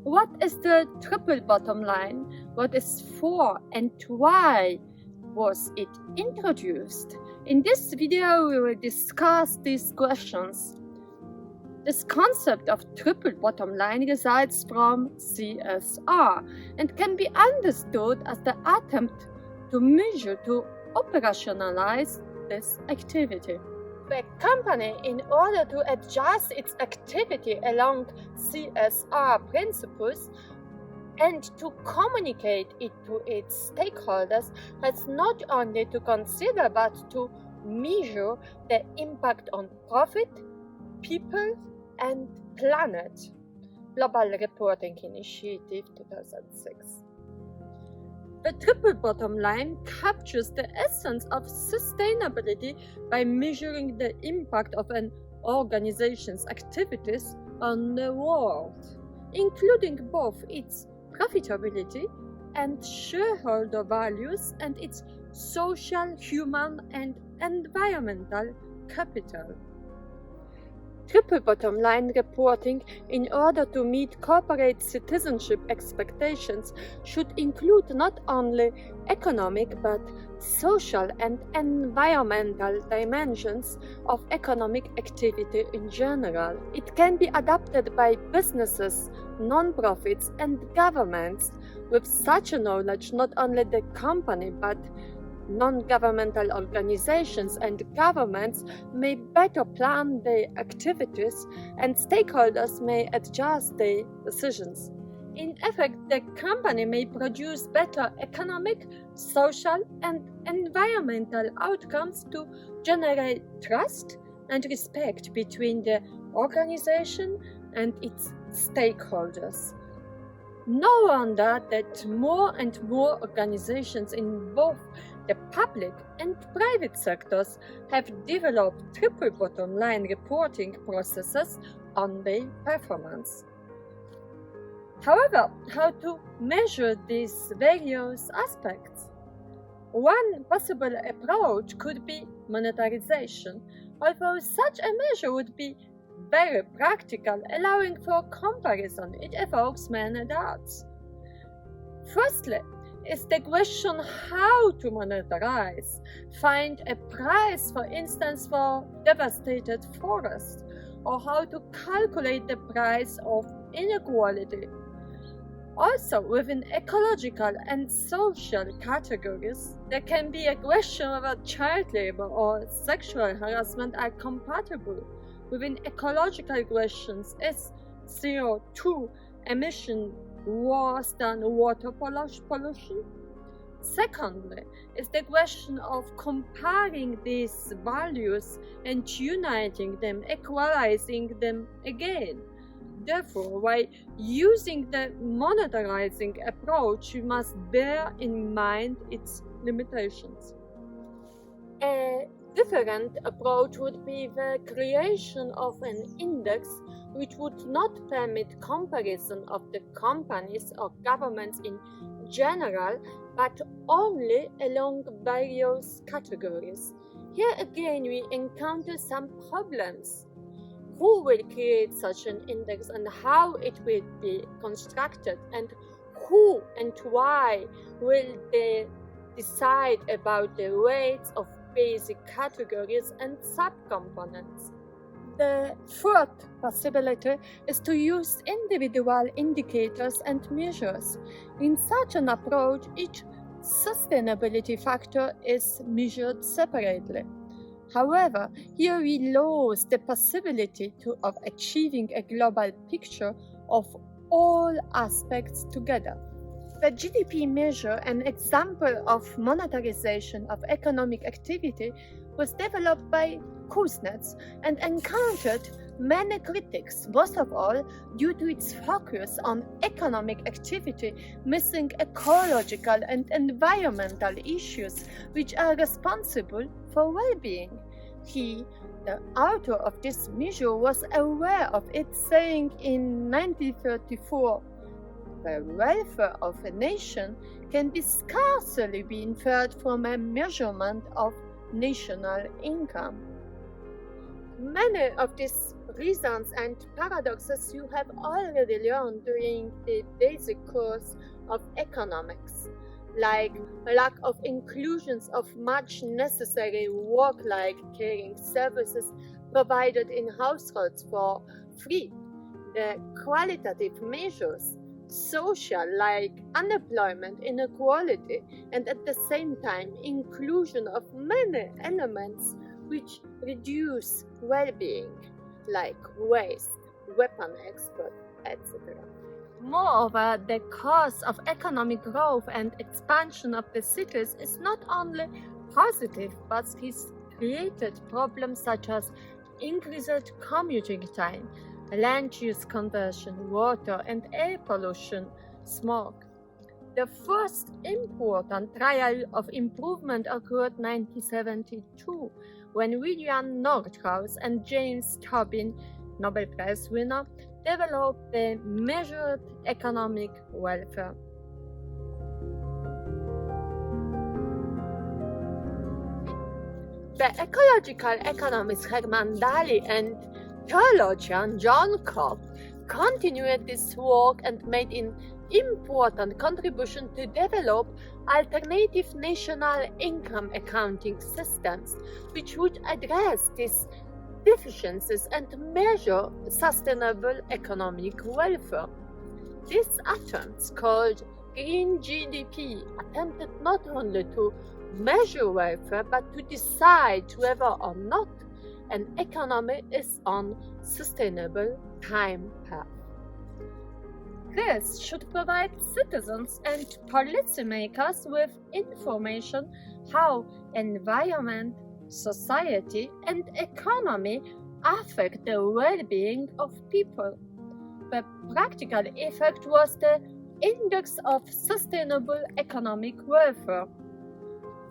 What is the triple bottom line? What is for and why was it introduced? In this video, we will discuss these questions. This concept of triple bottom line resides from CSR and can be understood as the attempt to measure, to operationalize this activity. The company, in order to adjust its activity along CSR principles and to communicate it to its stakeholders, has not only to consider but to measure the impact on profit, people, and planet. Global Reporting Initiative 2006. The triple bottom line captures the essence of sustainability by measuring the impact of an organization's activities on the world, including both its profitability and shareholder values and its social, human, and environmental capital. Triple bottom line reporting, in order to meet corporate citizenship expectations, should include not only economic but social and environmental dimensions of economic activity in general. It can be adopted by businesses, non-profits, and governments. With such a knowledge, not only the company but non-governmental organizations and governments may better plan their activities and stakeholders may adjust their decisions. In effect, the company may produce better economic, social, and environmental outcomes to generate trust and respect between the organization and its stakeholders. No wonder that more and more organizations in both the public and private sectors have developed triple bottom line reporting processes on their performance. However, how to measure these various aspects? One possible approach could be monetarization, although such a measure would be very practical, allowing for comparison. It evokes many doubts. Firstly, is the question how to monetize. Find a price, for instance, for devastated forest, or how to calculate the price of inequality. Also, within ecological and social categories, there can be a question whether child labor or sexual harassment are compatible. Within ecological questions, is CO2 emission worse than water pollution? Secondly, is the question of comparing these values and uniting them, equalizing them again. Therefore, while using the monetarizing approach, we must bear in mind its limitations. A different approach would be the creation of an index which would not permit comparison of the companies or governments in general, but only along various categories. Here again we encounter some problems. Who will create such an index and how it will be constructed, and who and why will they decide about the weights of basic categories and subcomponents? The third possibility is to use individual indicators and measures. In such an approach, each sustainability factor is measured separately. However, here we lose the possibility of achieving a global picture of all aspects together. The GDP measure, an example of monetarization of economic activity, was developed by Kuznets and encountered many critics, most of all due to its focus on economic activity, missing ecological and environmental issues which are responsible for well-being. He, the author of this measure, was aware of it, saying in 1934, "The welfare of a nation can be scarcely be inferred from a measurement of national income." Many of these reasons and paradoxes you have already learned during the basic course of economics, like lack of inclusions of much necessary work-like caring services provided in households for free, the qualitative measures, social like unemployment inequality, and at the same time inclusion of many elements which reduce well-being like waste, weapon export, etc. Moreover, the cause of economic growth and expansion of the cities is not only positive, but has created problems such as increased commuting time, land use conversion, water and air pollution, smoke. The first important trial of improvement occurred in 1972 when William Nordhaus and James Tobin, Nobel Prize winner, developed the measured economic welfare. The ecological economist Herman Daly and theologian John Cobb continued this work and made an important contribution to develop alternative national income accounting systems which would address these deficiencies and measure sustainable economic welfare. These attempts, called Green GDP, attempted not only to measure welfare but to decide whether or not an economy is on sustainable time path. This should provide citizens and policymakers with information how environment, society, and economy affect the well-being of people. The practical effect was the Index of Sustainable Economic Welfare,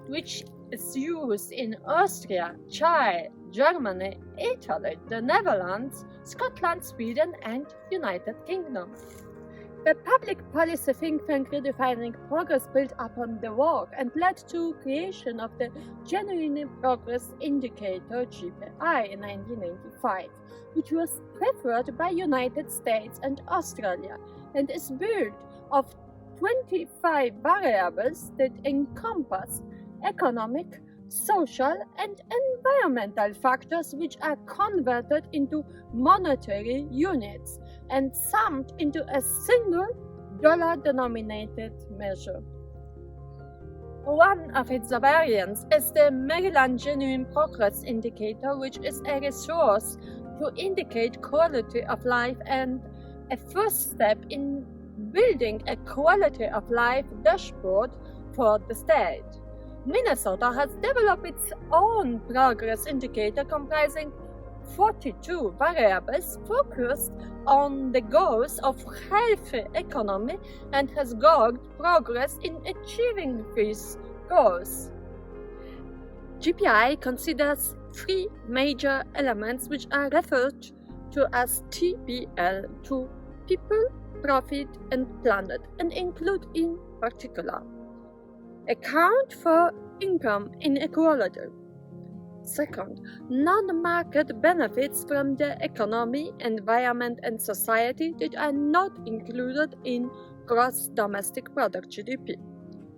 which is used in Austria, Chile, Germany, Italy, the Netherlands, Scotland, Sweden, and United Kingdom. The public policy think tank Redefining Progress built upon the work and led to creation of the Genuine Progress Indicator GPI in 1995, which was preferred by United States and Australia and is built of 25 variables that encompass economic, social, and environmental factors which are converted into monetary units and summed into a single dollar-denominated measure. One of its variants is the Maryland Genuine Progress Indicator, which is a resource to indicate quality of life and a first step in building a quality of life dashboard for the state. Minnesota has developed its own progress indicator comprising 42 variables focused on the goals of healthy economy and has gauged progress in achieving these goals. GPI considers three major elements which are referred to as TPL: people, profit, and planet, and include in particular account for income inequality. Second, non-market benefits from the economy, environment, and society that are not included in gross domestic product (GDP).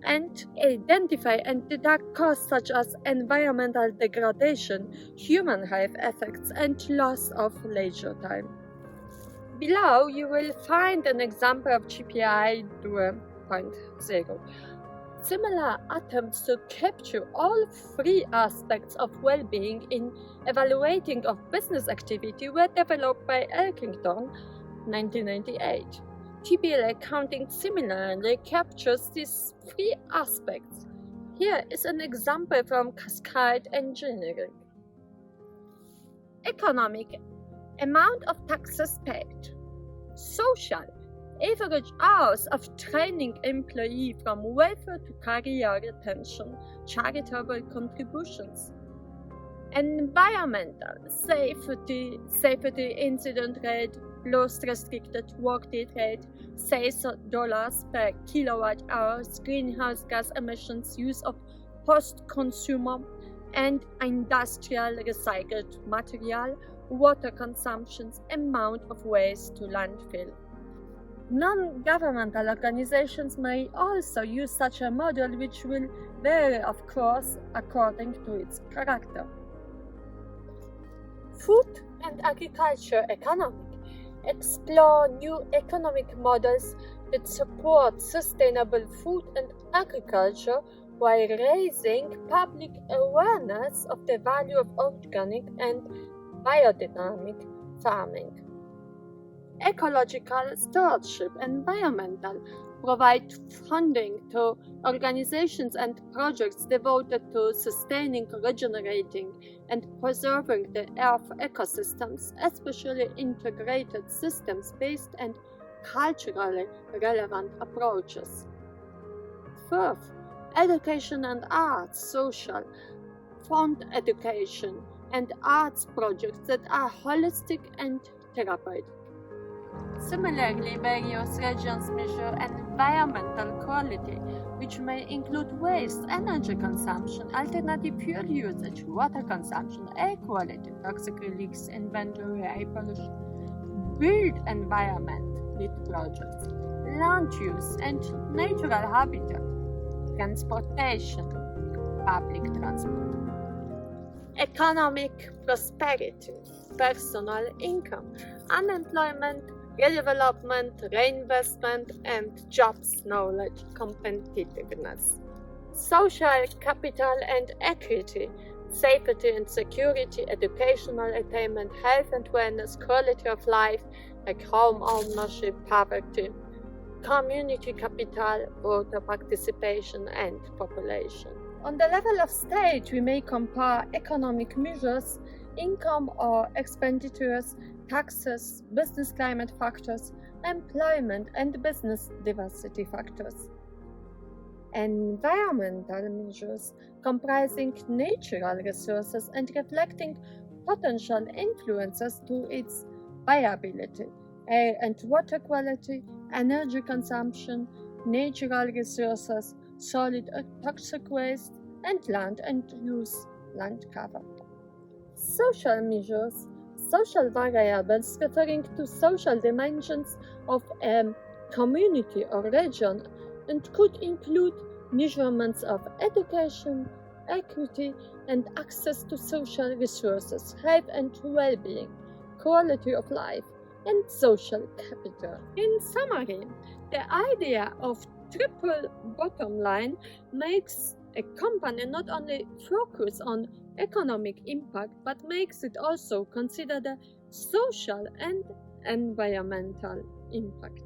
And identify and deduct costs such as environmental degradation, human health effects, and loss of leisure time. Below you will find an example of GPI 2.0. Similar attempts to capture all three aspects of well-being in evaluating of business activity were developed by Elkington, 1998. TPL accounting similarly captures these three aspects. Here is an example from Cascade Engineering. Economic: amount of taxes paid. Social: average hours of training employee from welfare to career retention, charitable contributions. Environmental: safety incident rate plus restricted workday rate, $6 per kilowatt hours, greenhouse gas emissions, use of post-consumer and industrial recycled material, water consumptions, amount of waste to landfill. Non-governmental organizations may also use such a model, which will vary, of course, according to its character. Food and agriculture economic explore new economic models that support sustainable food and agriculture while raising public awareness of the value of organic and biodynamic farming. Ecological stewardship environmental provide funding to organizations and projects devoted to sustaining, regenerating, and preserving the earth ecosystems, especially integrated systems-based and culturally relevant approaches. Fourth, education and arts, social, fund education, and arts projects that are holistic and therapeutic. Similarly, various regions measure environmental quality, which may include waste, energy consumption, alternative fuel usage, water consumption, air quality, toxic leaks, inventory, air pollution, built environment with projects, land use and natural habitat, transportation, public transport. Economic prosperity, personal income, unemployment, redevelopment, reinvestment, and jobs, knowledge, competitiveness. Social capital and equity, safety and security, educational attainment, health and wellness, quality of life, like home ownership, poverty, community capital, voter participation, and population. On the level of state, we may compare economic measures, income or expenditures, taxes, business climate factors, employment and business diversity factors. Environmental measures comprising natural resources and reflecting potential influences to its viability, air and water quality, energy consumption, natural resources, solid or toxic waste, and land and use land cover. Social measures, social variables referring to social dimensions of a community or region, and could include measurements of education, equity and access to social resources, health and well-being, quality of life, and social capital. In summary, the idea of triple bottom line makes a company not only focus on economic impact, but makes it also consider the social and environmental impact.